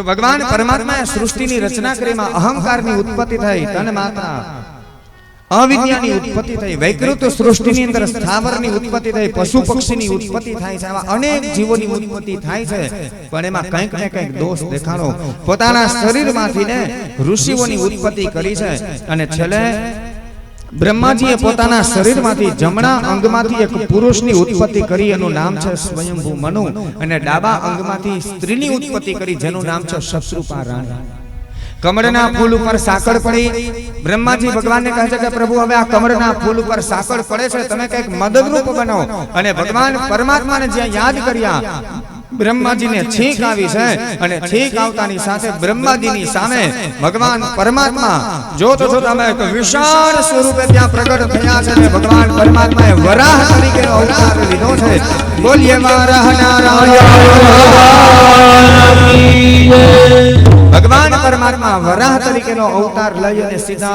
तो भगवान परमात्मा सृष्टि की रचना करी में अहंकार की उत्पत्ति थई, तन मात्रा अविद्या की उत्पत्ति थई, वैकृत सृष्टि की अंदर स्थावर की उत्पत्ति थई, पशु पक्षी की उत्पत्ति थाय छे, आवा अनेक जीवों की उत्पत्ति थाय छे। पण एमां कंईक ने कंईक दोष देखाणो पोताना शरीरमांथी ने ऋषिओनी उत्पत्ति करी छे अने छेल्ले ब्रह्माजीए पोताना शरीरमांथी जमणा अंगमांथी एक पुरुषनी उत्पत्ति करी, एनुं नाम छे स्वयंभू मनु, अने डाबा अंगमांथी स्त्रीनी उत्पत्ति करी जेनुं नाम छे शत्रुपा राणी। कमळना फूल पर साकळ पड़ी, ब्रह्माजी भगवान ने कहे छे कि प्रभु हवे आ कमळना फूल पर साकळ पड़े छे, तमे कंईक मददरूप बनो। अने भगवान परमात्मा ने ज्यां याद कर्या ब्रह्माजी ने छींक आवी छे अने छींक आवतानी साथे ब्रह्माजीनी सामे भगवान परमात्मा जोत जोतामां एक विशाल स्वरूपे त्यां प्रगट थया छे अने भगवान परमात्माए वराह तरीकेनो अवतार लीधो छे। बोलिए वराह नारायण भगवान परमात्मा वराह तरीकेनो अवतार लई अने सीधा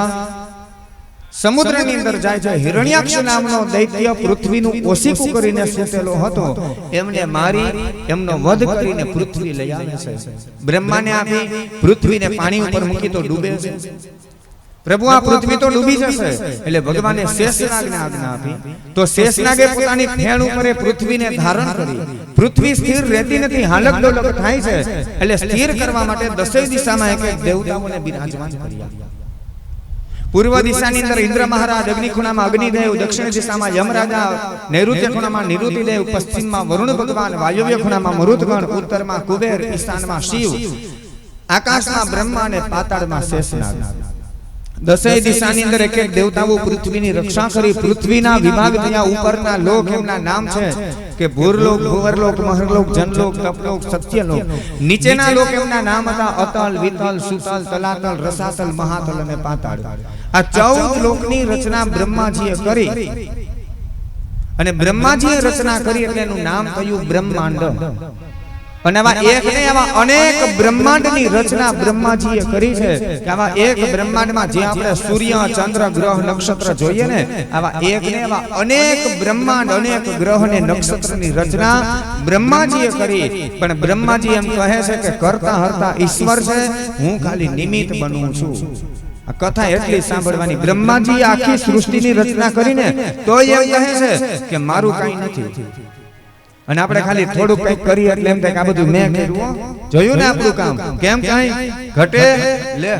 समुद्रनी अंदर जाय छे। हिरण्याक्ष नामनो दैत्य पृथ्वीनुं ओसीकું કરીને સૂતેલો હતો, એમને મારી એમનો વધ કરીને પૃથ્વી લઈ આવે છે। બ્રહ્માને આપી પૃથ્વીને પાણી ઉપર મૂકી તો ડૂબે છે। પ્રભુ આ પૃથ્વી તો ડૂબી જશે, એટલે ભગવાને શેષનાગને આજ્ઞા આપી, તો શેષનાગે પોતાની ફેણ ઉપર પૃથ્વીને ધારણ કરી। પૃથ્વી સ્થિર રહેતી નથી, હાલક ડોલક થાય છે, એટલે સ્થિર કરવા માટે દસેય દિશામાં એક એક દેવતાઓને બિરાજમાન કર્યા। पूर्व दिशा अंदर इंद्र महाराज, अग्नि खुणा में अग्निदेव, दक्षिण दिशा में यमराजा, नैऋत्य खुणा में निरुतिदेव, पश्चिम में वरुण भगवान, वायव्य खुणा में मरुतगण, उत्तर में कुबेर, ईशान में शिव, आकाश में ब्रह्मा ने पाताल में शेषनाग। दसेय दिशा अंदर एक एक देवताओं पृथ्वी रक्षा करी। पृथ्वीना विभाग थया, उपरना लोक एमना नाम छे के भूरलोक, भुवरलोक, महरलोक, जनलोक, तपलोक, सत्यलोक। नीचेना लोक एमना नाम हता अतल, वितल, सुतल, तलातल, रसातल, महातल अने पाताल। आ 14 लोकनी रचना ब्रह्माजीए करी अने ब्रह्माजीए रचना करी એટલે એનું નામ થયું બ્રહ્માંડ। અને આવા એક ને આવા અનેક બ્રહ્માંડની રચના બ્રહ્માજીએ કરી છે કે આવા એક બ્રહ્માંડમાં જે આપણે સૂર્ય, ચંદ્ર, ગ્રહ, નક્ષત્ર જોઈએ ને, આવા એક ને આવા અનેક બ્રહ્માંડ, અનેક ગ્રહ ને નક્ષત્રની રચના બ્રહ્માજીએ કરી। પણ બ્રહ્માજી એમ કહે છે કે કરતા હરતા ઈશ્વર છે, હું ખાલી નિમિત્ત બનું છું। आ कथा एटली सांभळवानी। ब्रह्माजी आखी सृष्टिनी रचना करीने तो एम कहे छे के मारू काई नथी, અને આપણે ખાલી થોડું કંઈક કરીએ એટલે એમ થાય કે આ બધું મેં કર્યું। જોયું ને આપણું કામ કેમ કાઈ ઘટે લે।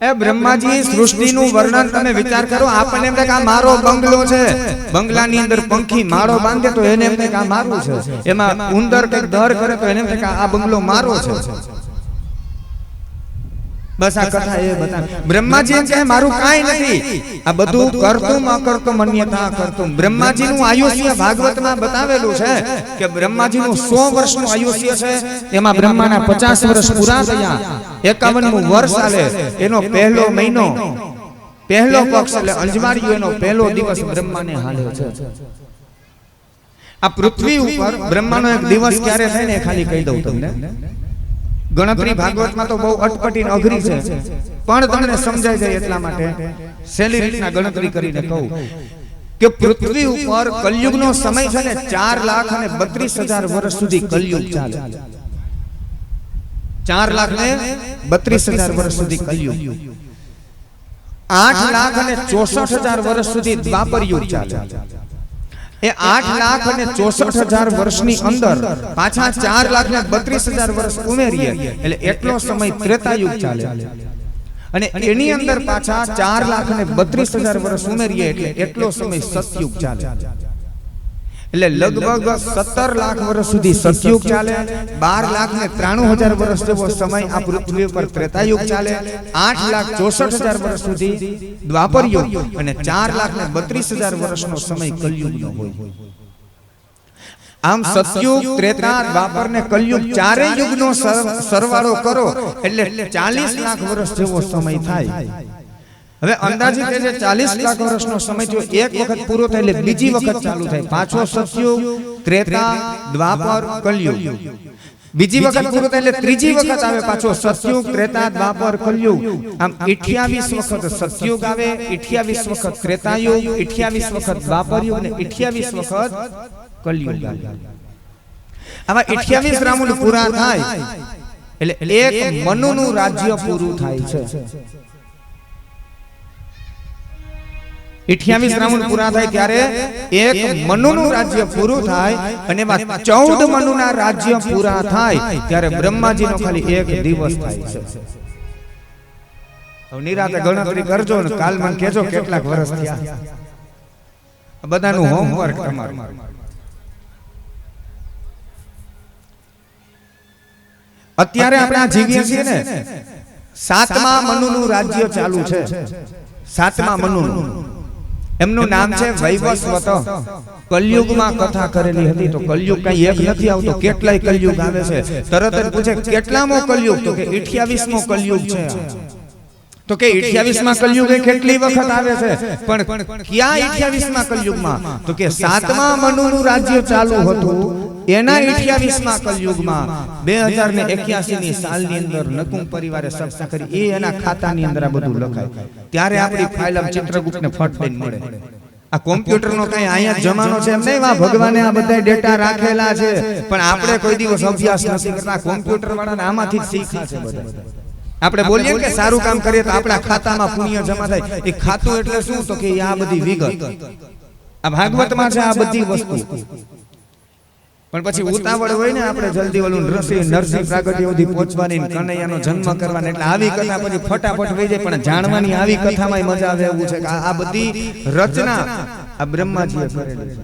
એ બ્રહ્માજી સૃષ્ટિનું વર્ણન તમે વિચાર કરો, આપણને એમ થાય કે આ મારો બંગલો છે, બંગલાની અંદર પંખી માળો બાંધે તો એને એમ થાય કે આ મારું છે, એમાં ઉંદર કંઈક દર કરે તો એને એમ થાય કે આ બંગલો મારો છે। बस आ कथा ए बता। ब्रह्माजी एम कहे मारू काई नथी, आ बधु करतुम अकर्तुम अन्यथा करतुम। ब्रह्माजी नु आयुष्य भागवत में बतावेलुं छे के ब्रह्माजी नु 100 वर्ष नु आयुष्य छे, एमां ब्रह्माना 50 वर्ष पूरा थया, 51मुं वर्ष आले एनो पहलो महीनो, पहलो पक्ष એટલે અંજવાળિયો એનો પહેલો દિવસ ब्रह्माने हाल्यो छे। आ पृथ्वी ઉપર ब्रह्मानो एक दिवस क्यारे थाय ने खाली कही दઉં તમને। गणतरी भागवत में तो बहु अटपटी अघरी है, पण तमने समजाय जाय एटला माटे सेली रीतना गणतरी करीने कहूं के पृथ्वी पर कलयुगनो समय छे ने 4,32,000 वर्ष सुधी कलयुग चाले। 4,32,000 वर्ष सुधी कलयुग, 8,64,000 वर्ष सुधी द्वापर युग चाले। ए 8,64,000 वर्षनी अंदर पाछा 4,32,000 वर्ष उमेरीए એટલે એટલો સમય ત્રેતાયુગ ચાલે, અને એની અંદર પાછા 4,32,000 वर्ष ઉમેરીએ એટલે એટલો સમય સતયુગ ચાલે। એટલે લગભગ 17 લાખ વર્ષ સુધી સતયુગ ચાલે, 12,93,000 વર્ષ જેવો સમય આ પૃથ્વી પર ત્રેતાયુગ ચાલે, 8,64,000 વર્ષ સુધી દ્વાપર યુગ અને 4,32,000 વર્ષનો સમય કલયુગનો હોય। આમ સતયુગ, ત્રેતા, દ્વાપર ને કલયુગ ચારે યુગનો સરવાળો કરો એટલે 40 લાખ વર્ષ જેવો સમય થાય। હવે અંદાજિત જે 40 લાખ વર્ષનો સમય જો એક વખત પૂરો થાય એટલે બીજી વખત ચાલુ થાય, પાછો સતયુગ, ત્રેતા, દ્વાપર, કલયુગ। બીજી વખત પૂરો થાય એટલે ત્રીજી વખત આવે પાછો સતયુગ, ત્રેતા, દ્વાપર, કલયુગ। આમ 28 વખત સતયુગ આવે, 28 વખત ત્રેતાયુગ, 28 વખત દ્વાપર યુગ અને 28 વખત કલયુગ આવે। આવા 28 રાઉન્ડ પૂરા થાય એટલે એક મનુનું રાજ્ય પૂરું થાય છે। 28 રાઉન્ડ પૂરા થાય ત્યારે એક મનુનું રાજ્ય પૂરું થાય અને એમાં 14 મનુના રાજ્ય પૂરા થાય ત્યારે બ્રહ્માજીનો ખાલી એક દિવસ થાય છે। હવે નિરાતે ગણતરી કરજો ને કાલ મને કહેજો કેટલાક વર્ષ થયા। બધાનું હોમવર્ક તમારું। અત્યારે આપણે આ જીવીએ છીએ ને 7મા મનુનું રાજ્ય ચાલુ છે। 7મા મનુનું એમનું નામ છે વૈવસ્વત। કલયુગમાં કથા કરેલી હતી તો કલયુગ કઈ એક નથી આવતો, કેટલાય કલયુગ આવે છે। તરત જ પૂછે કેટલામો કલયુગ, તો કે 28મો કલયુગ છે। તો કે 28મા કલયુગ એ કેટલી વખત આવે છે, પણ ક્યાં 28મા કલયુગમાં? તો કે 7મા મનુનું રાજ્ય ચાલુ હતું એના 28મા કલયુગમાં 2081 ની સાલની અંદર નકુમ પરિવારે સત્તા કરી, એ એના ખાતાની અંદર આ બધું લખાય। ત્યારે આપણી ફાઇલ ચિત્રગુપ્તને ફટ દઈને મળે। આ કોમ્પ્યુટરનો કઈ અહીંયા જમાનો છે એમ નહીં, ભગવાને આ બધા ડેટા રાખેલા છે, પણ આપણે કોઈ દિવસ અભ્યાસ નથી કરતા। કોમ્પ્યુટર વાળાને આમાંથી જ શીખ્યા છે બધા। આપણે બોલીએ કે સારું કામ કરીએ તો આપણા ખાતામાં પુણ્ય જમા થાય। એ ખાતું એટલે શું? તો કે આ બધી વિગત આ ભાગવતમાં છે, આ બધી વસ્તુ। પણ પછી ઉતાવળ હોય ને આપણે જલ્દી ઓલું નરસિંહ પ્રાગટ્ય સુધી પહોંચવાની, કનૈયાનો જન્મ કરવાનો, એટલે આવી કથા પછી ફટાફટ વહી જાય। પણ જાણવાની આવી કથામાં મજા આવે એવું છે કે આ બધી રચના આ બ્રહ્માજીએ કરેલી છે।